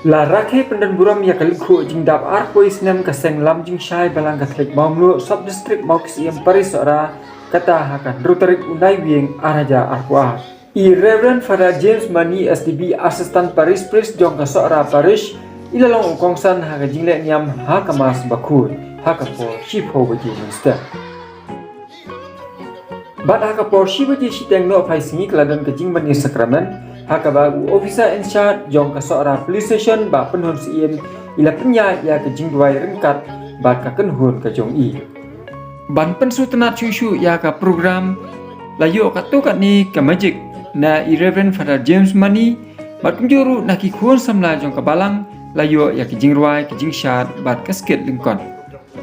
La rakhe pendan buram ya kalikhu jingdap arpo isnam kaseng lam jing shai balang katlik mamlu sub district mauks yang paris ora kata hakan rutarik unai wieng araja arpoa. I Reverend Father James Mani SDB Assistant Parish Priest jong kasora parish ilalong kongsan haka jingle niam haka mas bakul haka po shipo baji minister. Bat haka po shibaji shiteng no pai singi keladan kejing bani sakramen haka bagu officer in charge jong kasora police station ba penhun siem ila penya ya kejing duai rengkat bat ka kenhun ka jong i. Ban pensu tenat syushu ya ka program layo ka tokat ni ka majik na i Reverend Father James Mani bat kunjuru na ki khun samla jong ka balang layo ya kejing ruai kejing syat bat kasket lingkon.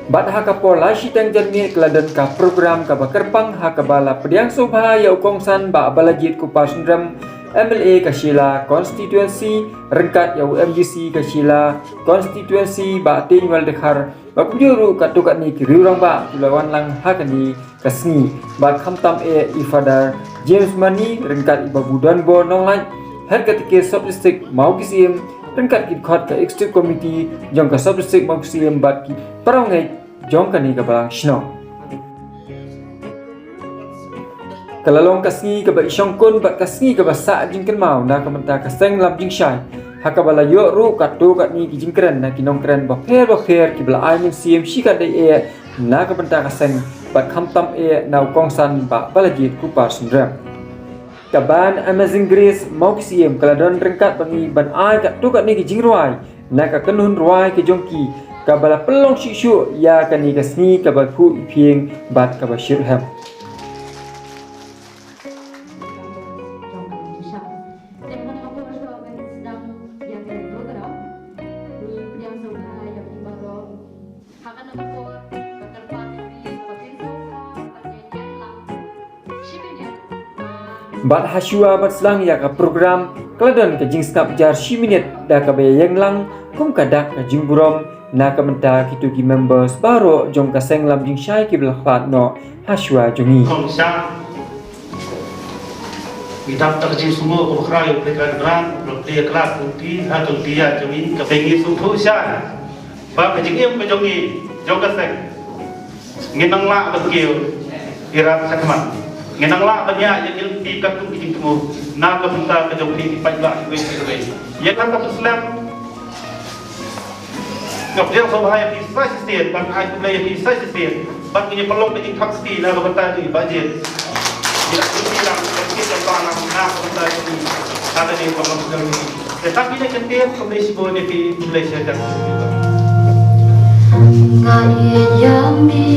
Bat haka po la shiteng jerni keladan ka program ka bakerpang haka bala pediang sobha ya ukongsan ba balajit ku pasundram MLA Kashila Constituency rengkat ya MGC Kashila Constituency ba tinwal dekhar ba kujuru katukat ni kiriurang ba tulawan lang hakani kasni ba khamtam i Father James Mani rengkat iba budan bo nonglai harkat ke sub district maukisim rengkat kit khot ka executive committee jong ka sub district maukisim bat ki parangai jong kani ka balang shnong. Kalalong kasngi ka ba isyong kun bat kasngi ka ba sa jing kenmau na ka menta kaseng lam jing syai haka bala yo ru katu kat ni jing keren na kinong keren ba pher ki bala ai ning sim shikat dai e na ka menta kaseng bat khamtam e na kongsan ba balajit ku par sindram. Kaban Amazing Grace mau ki sim kaladon rengkat bangi ban ai kat tu kat ni jing ruai na ka kenun ruai ki jongki ka bala pelong shishu ya ka ni kasngi ka ba ku ipieng bat ka ba shirham. Bat hasua bat selang ya ka program keladon ke jing skap jar 10 minit da ka bayang lang kum kadak ka jing burom na ka menta kitu ki members baro jong ka seng lam jing syai ki belakhat no hasua jongi kita terjun semua ukrai pekan rang dia kelak putih atau dia jongi ka pengi suku syai ba ka jing em ka jongi jong ka seng nginang la ba kiu irat sakman ngenang la banyak yang ilti kat tu kijing temu na ka minta ka jong ti pai la we ya kan ka Islam ngap dia so bahaya pi sai sistem ban ai tu lay pi sai sistem ban ni pelong kijing thak sti na ka banta tu bajet dia tu lang kita tanam na ka banta tu ada ni pelong tu ni tetapi ni kentir komisi bo ni pi Malaysia dak ngai yami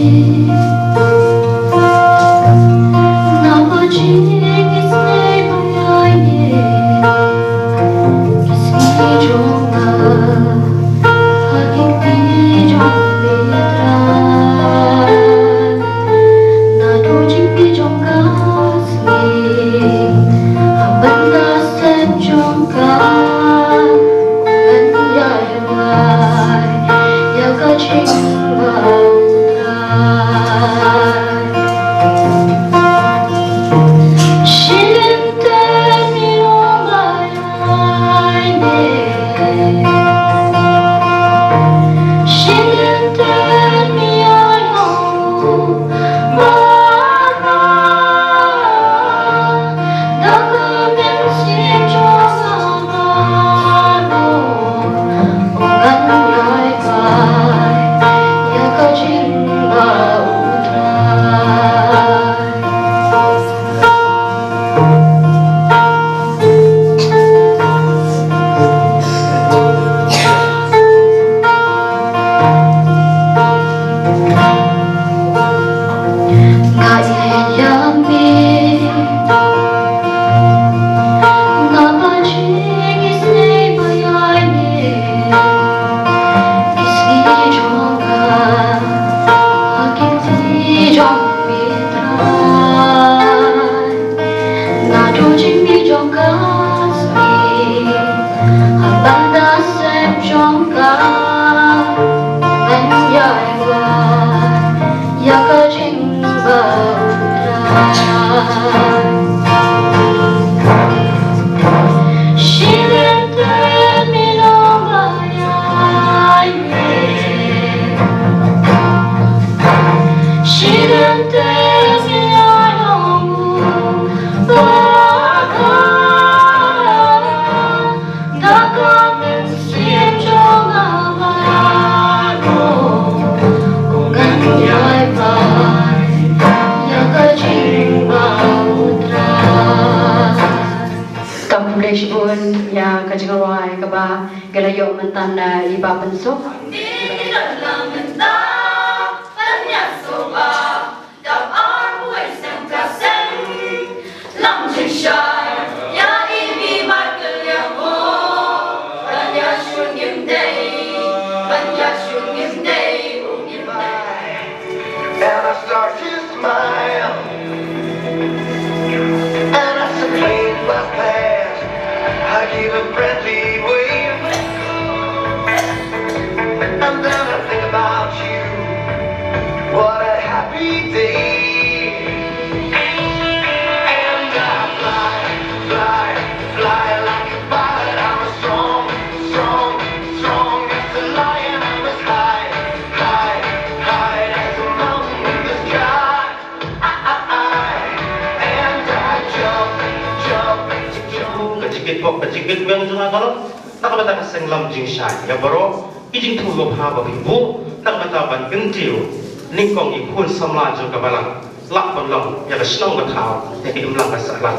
Ching Malaysia pun yang kejengawai keba gelayo mentan iba pensuk. And I start to smile, and as the plane flies past, I give a friendly wave, and then I think about you. What a happy day! And I fly, fly, fly like a bird. I'm as strong, strong, strong as a lion. I'm as high, high, high as a mountain in the sky. And I jump, jump, jump. Kecikit pok kecikit yang cuma kalau nak bata kaseng lam jing shai ya baro ijing tu lo pa ba bu nak bata ban gentiu ningkong ikun samla jo kabalang lak ban long ya ka snong ka thao ya ki imlang ka saklang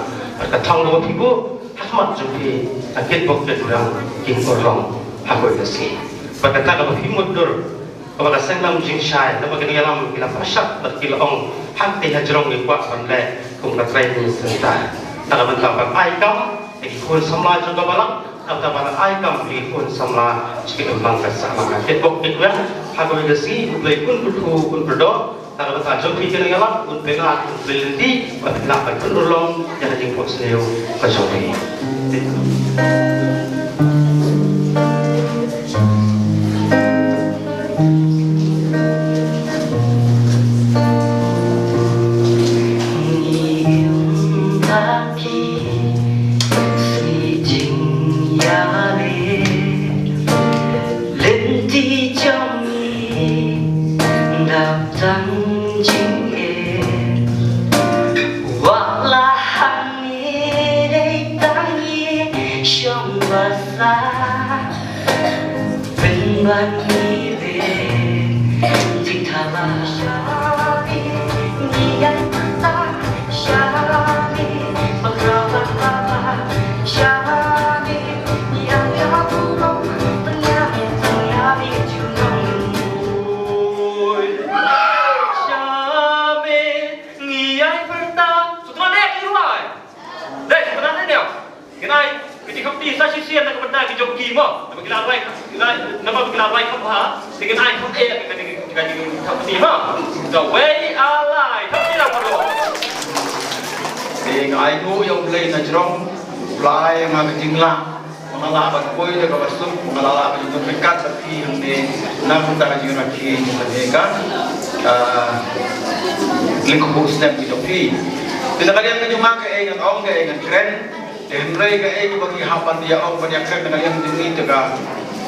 ka thang lo bu hakmat jo pi akit pok ke durang kin ko rong ha ko ka si ba ka ta ka bi mudur ka ba kaseng lam jing shai na ba ka lam ila pashat ba ki long hak te hajrong ni kwa ban le kum ka trai ni senta nak bata ban ai kam ikun samla jo kabalang atau pada aikam ikun samla cikit ulang kesalahan. Ketbok itu ya, hago igasi ublay kun kutu kun berdo, tak ada joki kena yalah, kun bengat kun belendi, pada nak kun ulong yang jingkot seliu kejoki. The way I lie, tapi nak perlu. Dengan aigu yang boleh najrong, fly yang agak jinglah, mengalahkan koi dia kebasuk, mengalahkan itu dekat tapi yang di namun tak ada juga lagi mereka lingkup step itu pi. Tidak kalian menyuma ke dengan orang ke dengan keren, dan mereka bagi hapan dia orang banyak keren dengan yang ini juga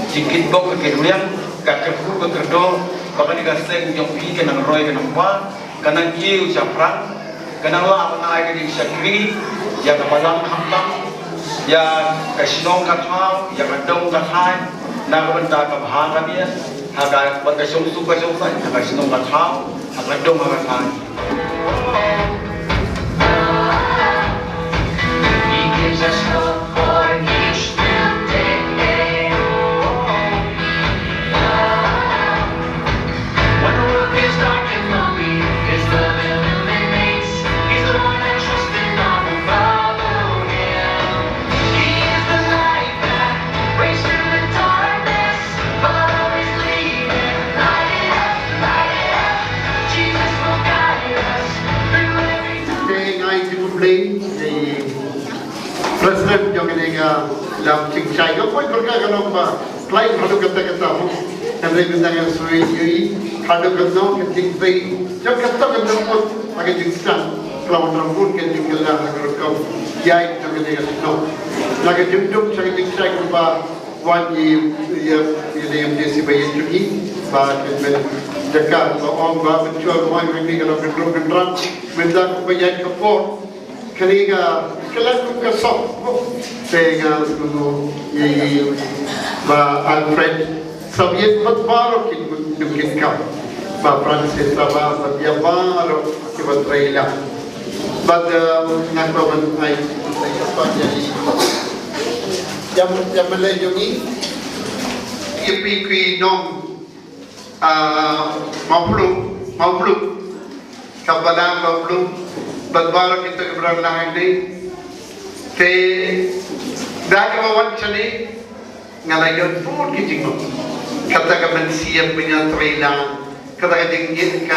jikit bok ke kedulian, kakek ke kerdo. Bahkan jika seng jom pi kena roy kena apa, kena jiu capran, kena lah penai ke syakri, yang kepalang hampang, yang kesinong kathau, yang kedong kathai, nak benda kebahagiaan dia, agak berkesung suka suka, agak kesinong kathau, agak kedong kathai. He gives us hope for each new day. When the world is dark and lonely, His love illuminates. He's the one I trust and I will follow Him. He is the light that breaks through the darkness. Follow His leading, light it up, light it up. Jesus will guide us through every time. Ngay thì cũng lấy thì President cho cái này làm chính sách có કોઈ પ્રકાર નો ફ્લાઇટ હાલો કરતા હું એમને બિંદા સુઈ જોઈ હાલો કરનો કે tinggi જો કરતા કરતા pun agak jingsan kalau rambut ke tinggalan agar kau jai cho cái này no lagi jumjum saya jingsan ba wani ya ini yang dia sibai juga ba kemen dekat ba om ba menjual mai ini kalau kendrong minta bayar ke port kaliga kelas ke sok dengan dulu ini ba Alfred Soviet baru kita kau ba Francis ba dia baru kita Israel but nak bawa ai apa jadi yang melejungi kui nong mau belum kabalang mau belum berbarak kita keberangan ini te dah kawan cani ngalayon pun kijing mo kata ka siap punya trailer kata ka jingit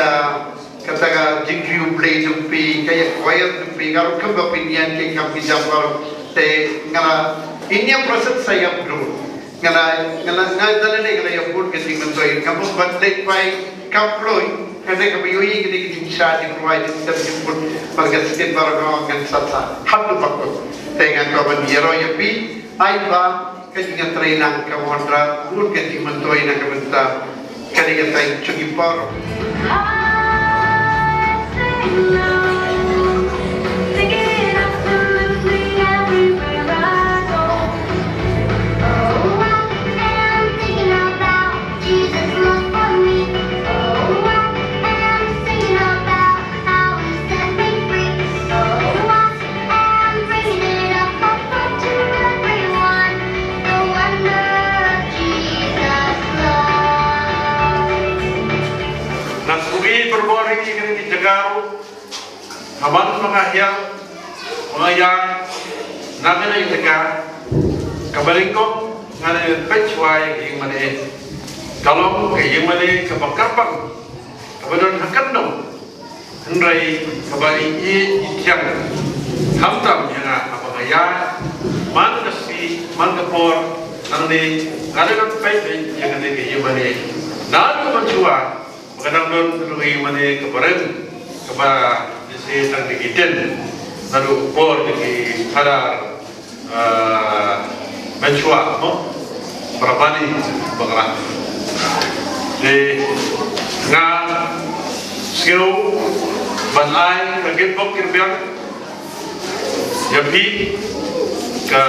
kata ka jingriu play dumpi kaya quiet dumpi kalau kebapinian ke kami jambar te ngala ini yang proses saya bro ngala dalam ni ngala yang pun kijing mentoy kamu bandai pai kaploi kada kami yoi kini kijing syadi provide dan jemput marga sedikit baru dengan sasa hadu bakut dengan kawan yero yapi aiba kajingan trainang kawandra pun kajing mentoy na kabenta kajingan tay cugi paro berboring ini di Jagaru, haban mengahyang, namanya yang Jagar, kabalingkong, ngana pecway yang mana, kalau yang mana kabakapang, kabadan hakandong, henrai kabali tiang, hamtam yang apa gaya, man kasi, man kapor, nanti ada kan pecway yang ada yang mana, nanti mencuat. Kadang-kadang dulu mana kemarin kepada si tang dikitin, lalu por di pada mencua, mo berapa ni bagaimana? Di tengah skill banai bagian pokir biang, jadi ke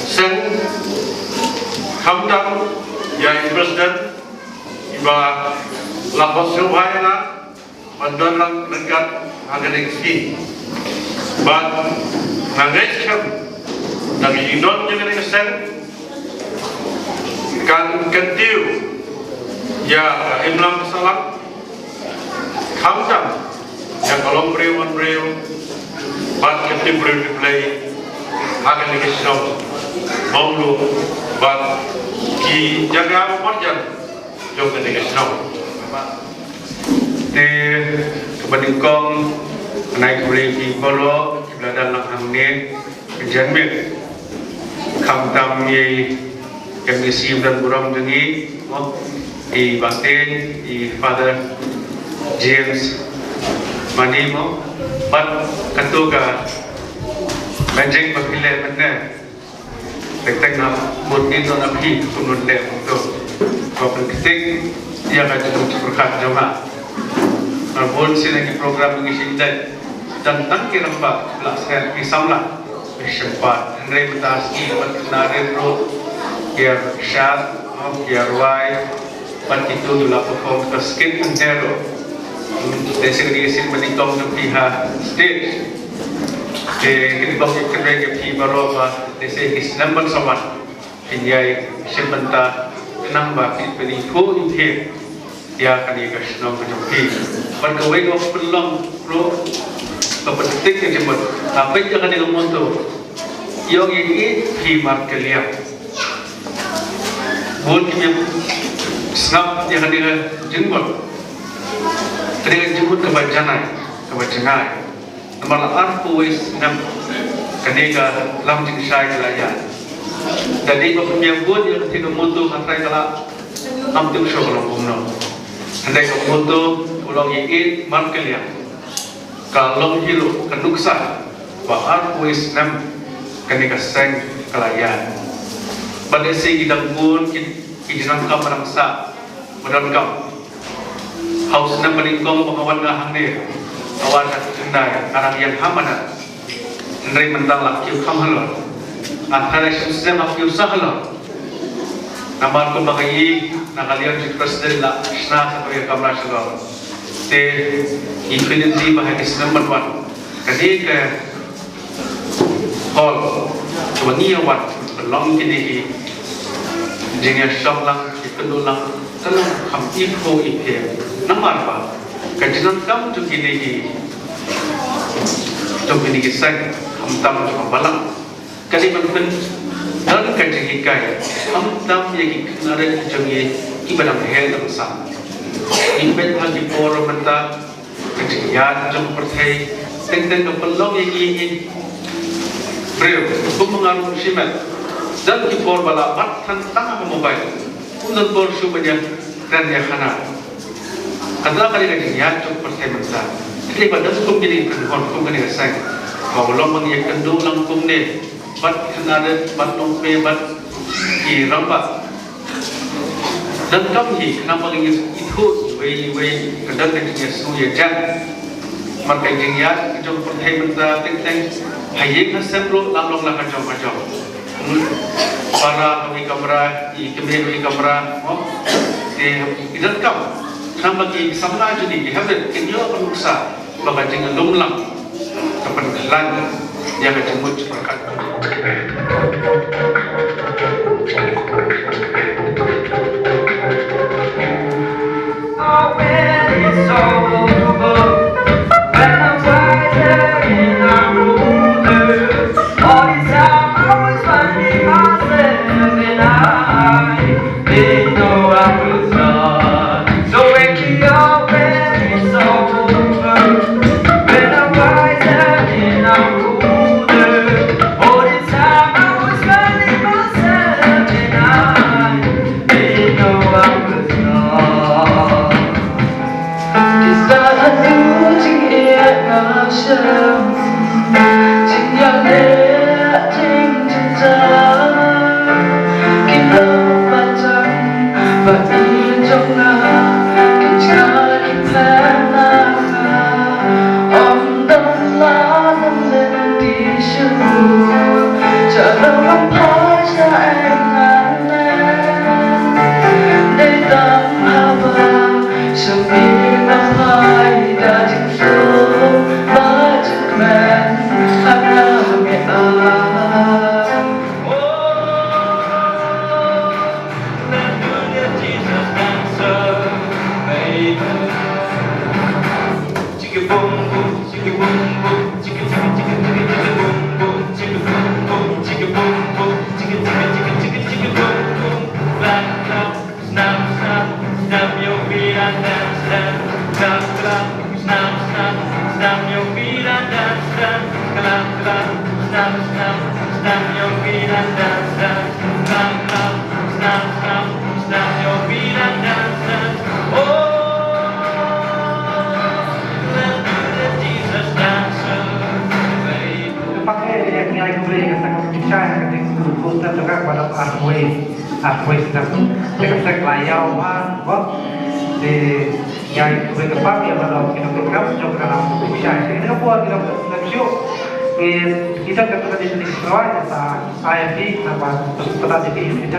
sen hamdam yang presiden iba lapos subhaya na mandon lang nagkat hagaling ski but nangay siya nag-iinot niya galing sen kan kantiw ya imlam salam hamdam ya kolom brew but kantiw brew play hagaling siya monglo but ki jaga marjan jom galing siya te kebaningkong naik boleh di polo belada lang ne penjanmit kamtam ye kemisi dan burang dengi di batin di Father James Manimo pat katuga benjeng bakile mana tektek na murni to na phi kunun le to kopel kitik yang ada untuk berkat jemaah. Namun sini program ini sinjai dan tangki rembak pelaksanaan kisamlah bersempat. Henry mentaski berkenaan ro kiar syat, kiar wai, partitu dula perform skit entero. Desi menikam ke pihak stage. Kita bagi kerja ke pihak baroba desi Islam bersama. Pinjai sebentar nambah penipu ini. Ya kan ia kasih menjadi berkawin belum pro kepenting yang jemput tapi jangan dengan motor yang ini di markelia buat kami snap yang dengan jemput kebajangan nomor arpuis enam ketika lam jinsai kelayan jadi kami buat yang dengan motor antara kalau hampir sebelum umno andai kemudian ulang iit markelia kalau hiru kenuksa bahar kuis nam kenika seng kelayan pada si kita pun kita kam merangsa merangkam haus nam meningkong pengawan ngahang ni awan kendai arang yang hamana andai mentang lakiu kamhalor antara susah lakiu sahalor namar ko bakayi nakalian si Presiden la sna sa kamera shalom te infinity bahagis number 1 kadi ke hall cuma niyawan long kini jingnya shop lang ikut lang kalau ham info iphe namar pa kajian kamu tu kini sang ham tam tu balang kali pen dan kajian kai ham tam yang kenara jangi ibadah hel lang sa ibadah lagi poro menta kajian jom pertai teng pelong yang Beliau mengaruh simet dan kipor bala bat tentang mobile untuk borsu banyak dan ya kana kadang kali ya cuk pertemuan sa jadi pada hukum ini kan hukum ini saya kalau mengiak kendu langkung ne bat kenada bat nompe bat ki rambat dan kami kenapa ingin itu way kadang kan suya jang maka ingin cuk pertemuan sa teng hayek na semplo lang kacau para kami kamera ikemeh kamera idan kam kenapa ki samla jadi dihabet kinyo penuksa baka dengan lumlang kapan kelan yang kecemut perkat Kita ketika di sini Surabaya, IMD, nama tempat di sini.